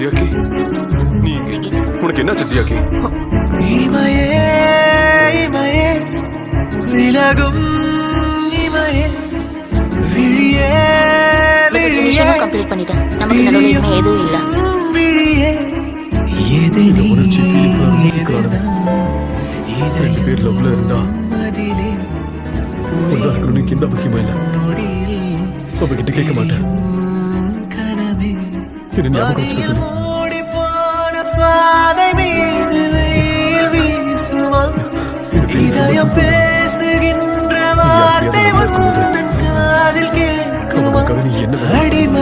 ஜியாக்கி நீ உனக்கு என்னாச்சு ஜியாக்கி? இமையே இமையே விலகும் இமையே விழியே விழியே கம்ப்ளீட் பண்ணிட்டேன். நமக்கு நடுவுல இனிமே எதுவும் இல்ல. விழியே எது நீ உணர்ச்சி ஃபீலிங்ஸ் அனுபவிக்கிறானே. ரெண்டு பேர் லவ்ல இருந்தா ஒன்றா இருக்கணும்னு எந்த அவசியமா இல்லை. அவகிட்ட கேட்க மாட்டேன். என்ன ஞாபகம் வச்சுக்க சொல்லு. பாதை மீது வீசுமா இதயம் பேசுகின்ற வார்த்தை காதில் கேட்குமா நீ என்ன அடிமை